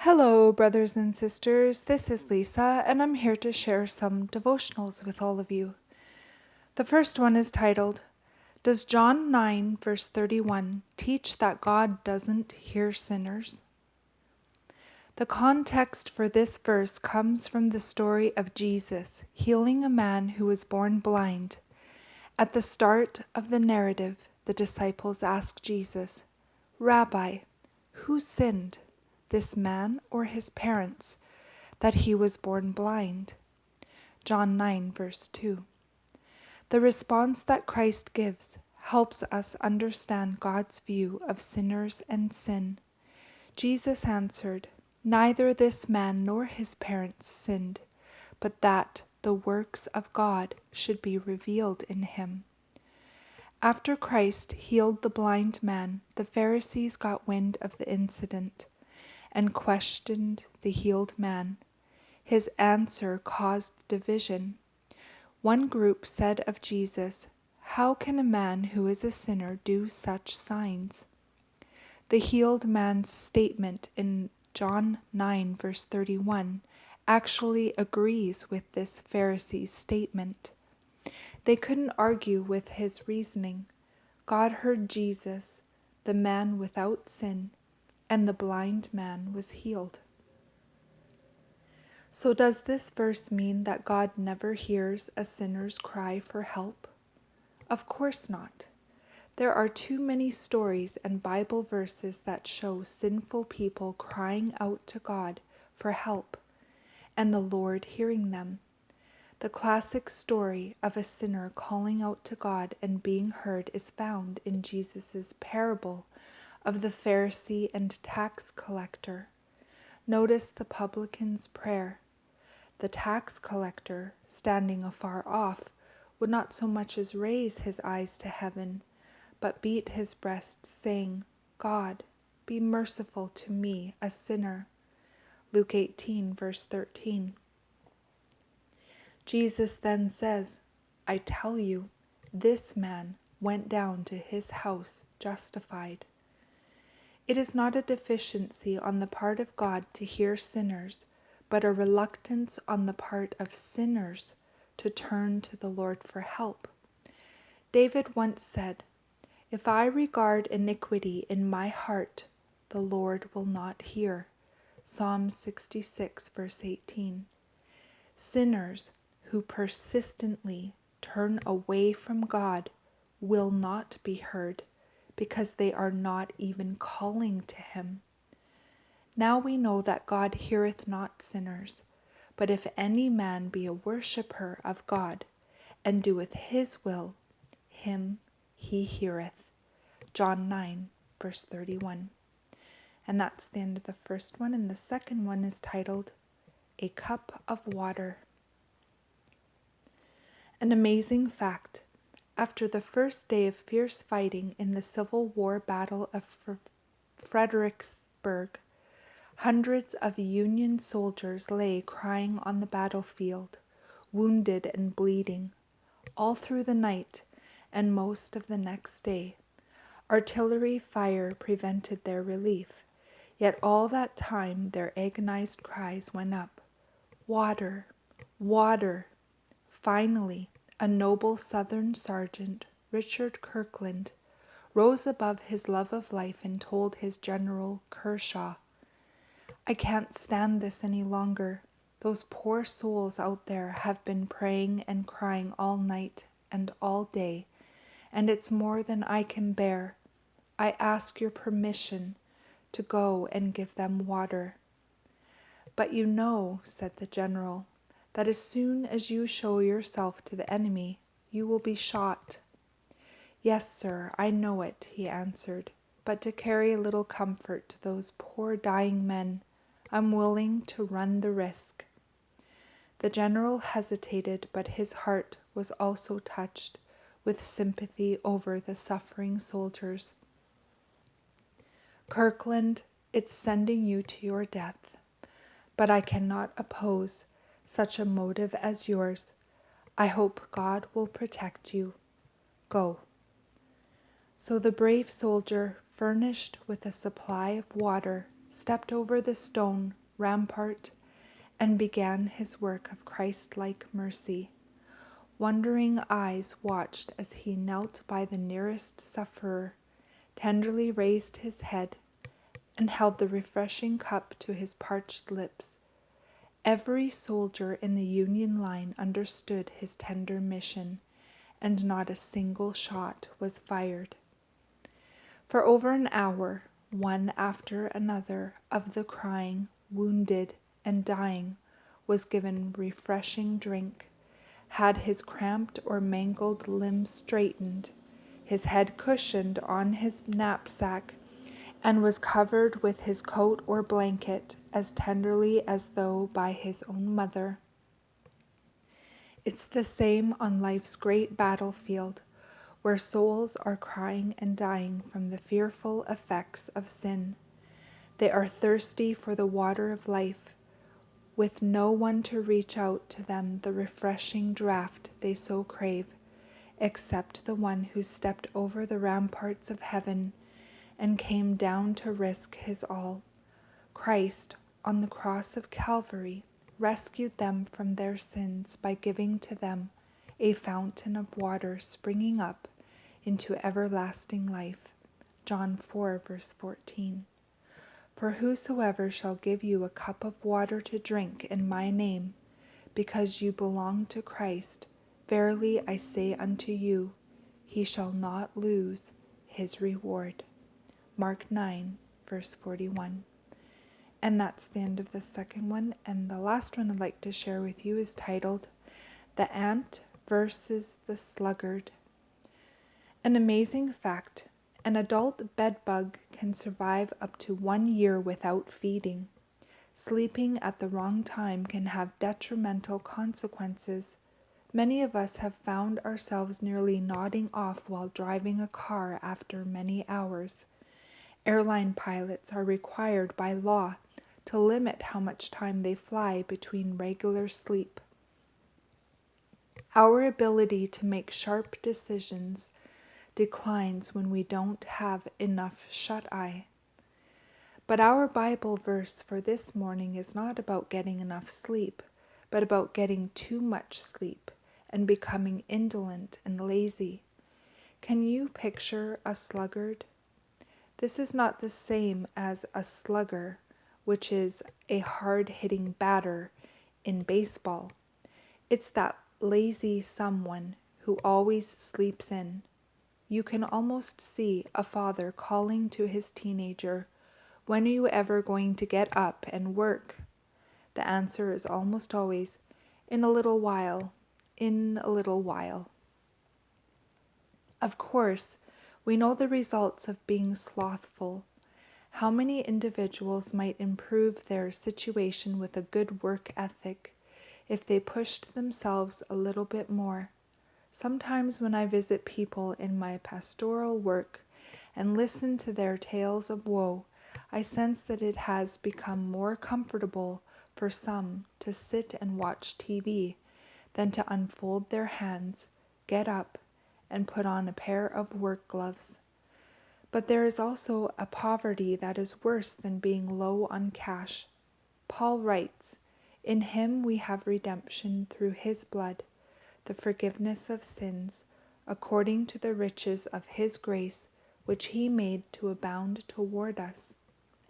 Hello, brothers and sisters. This is Lisa, and I'm here to share some devotionals with all of you. The first one is titled, Does John 9, verse 31 teach that God doesn't hear sinners? The context for this verse comes from the story of Jesus healing a man who was born blind. At the start of the narrative, the disciples ask Jesus, Rabbi, who sinned, this man or his parents, that he was born blind? John 9, verse 2. The response that Christ gives helps us understand God's view of sinners and sin. Jesus answered, Neither this man nor his parents sinned, but that the works of God should be revealed in him. After Christ healed the blind man, the Pharisees got wind of the incident and questioned the healed man. His answer caused division. One group said of Jesus, How can a man who is a sinner do such signs? The healed man's statement in John 9, verse 31, actually agrees with this Pharisee's statement. They couldn't argue with his reasoning. God heard Jesus, the man without sin, and the blind man was healed. So does this verse mean that God never hears a sinner's cry for help? Of course not. There are too many stories and Bible verses that show sinful people crying out to God for help, and the Lord hearing them. The classic story of a sinner calling out to God and being heard is found in Jesus' parable of the Pharisee and tax collector. Notice the publican's prayer. The tax collector, standing afar off, would not so much as raise his eyes to heaven, but beat his breast, saying, God, be merciful to me, a sinner. Luke 18, verse 13. Jesus then says, I tell you, this man went down to his house justified. It is not a deficiency on the part of God to hear sinners, but a reluctance on the part of sinners to turn to the Lord for help. David once said, If I regard iniquity in my heart, the Lord will not hear. Psalm 66, verse 18. Sinners who persistently turn away from God will not be heard because they are not even calling to him. Now we know that God heareth not sinners, but if any man be a worshipper of God, and doeth his will, him he heareth. John 9, verse 31. And that's the end of the first one, and the second one is titled, A Cup of Water. An amazing fact. After the first day of fierce fighting in the Civil War Battle of Fredericksburg, hundreds of Union soldiers lay crying on the battlefield, wounded and bleeding, all through the night and most of the next day. Artillery fire prevented their relief, yet all that time their agonized cries went up, Water! Water! Finally, a noble Southern sergeant, Richard Kirkland, rose above his love of life and told his General Kershaw, I can't stand this any longer. Those poor souls out there have been praying and crying all night and all day, and it's more than I can bear. I ask your permission to go and give them water. But you know, said the general, that as soon as you show yourself to the enemy, you will be shot. Yes, sir, I know it, he answered, but to carry a little comfort to those poor dying men, I'm willing to run the risk. The general hesitated, but his heart was also touched with sympathy over the suffering soldiers. Kirkland, it's sending you to your death, but I cannot oppose such a motive as yours. I hope God will protect you. Go. So the brave soldier, furnished with a supply of water, stepped over the stone rampart and began his work of Christ-like mercy. Wondering eyes watched as he knelt by the nearest sufferer, tenderly raised his head, and held the refreshing cup to his parched lips. Every soldier in the Union line understood his tender mission, and not a single shot was fired. For over an hour, one after another of the crying, wounded, and dying was given refreshing drink, had his cramped or mangled limbs straightened, his head cushioned on his knapsack, and was covered with his coat or blanket as tenderly as though by his own mother. It's the same on life's great battlefield, where souls are crying and dying from the fearful effects of sin. They are thirsty for the water of life, with no one to reach out to them the refreshing draught they so crave, except the one who stepped over the ramparts of heaven and came down to risk his all. Christ, on the cross of Calvary, rescued them from their sins by giving to them a fountain of water springing up into everlasting life. John 4, verse 14. For whosoever shall give you a cup of water to drink in my name, because you belong to Christ, verily I say unto you, he shall not lose his reward. Mark 9, verse 41. And that's the end of the second one. And the last one I'd like to share with you is titled, The Ant versus the Sluggard. An amazing fact. An adult bedbug can survive up to 1 year without feeding. Sleeping at the wrong time can have detrimental consequences. Many of us have found ourselves nearly nodding off while driving a car after many hours. Airline pilots are required by law to limit how much time they fly between regular sleep. Our ability to make sharp decisions declines when we don't have enough shut-eye. But our Bible verse for this morning is not about getting enough sleep, but about getting too much sleep and becoming indolent and lazy. Can you picture a sluggard? This is not the same as a slugger, which is a hard-hitting batter in baseball. It's that lazy someone who always sleeps in. You can almost see a father calling to his teenager, "When are you ever going to get up and work?" The answer is almost always, "In a little while, in a little while." Of course, we know the results of being slothful. How many individuals might improve their situation with a good work ethic if they pushed themselves a little bit more? Sometimes when I visit people in my pastoral work and listen to their tales of woe, I sense that it has become more comfortable for some to sit and watch TV than to unfold their hands, get up, and put on a pair of work gloves. But there is also a poverty that is worse than being low on cash. Paul writes, "In him we have redemption through his blood, the forgiveness of sins, according to the riches of his grace, which he made to abound toward us."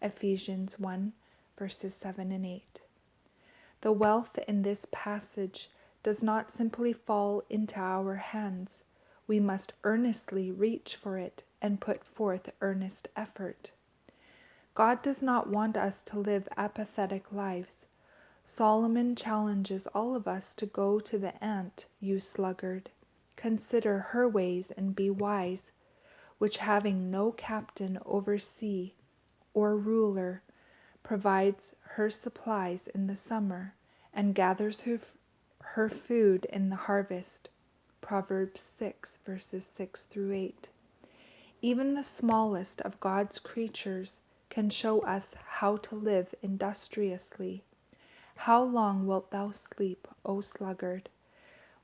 Ephesians 1, verses 7 and 8. The wealth in this passage does not simply fall into our hands. We must earnestly reach for it and put forth earnest effort. God does not want us to live apathetic lives. Solomon challenges all of us to go to the ant, you sluggard. Consider her ways and be wise, which having no captain over sea or ruler, provides her supplies in the summer and gathers her food in the harvest. Proverbs 6, verses 6 through 8. Even the smallest of God's creatures can show us how to live industriously. How long wilt thou sleep, O sluggard?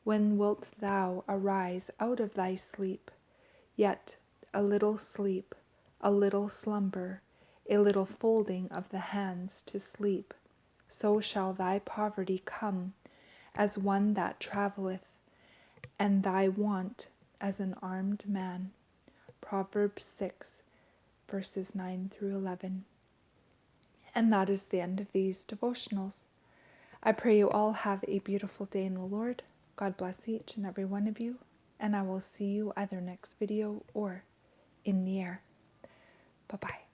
When wilt thou arise out of thy sleep? Yet a little sleep, a little slumber, a little folding of the hands to sleep, so shall thy poverty come as one that travelleth, and thy want as an armed man. Proverbs 6, verses 9 through 11. And that is the end of these devotionals. I pray you all have a beautiful day in the Lord. God bless each and every one of you, and I will see you either next video or in the air. Bye-bye.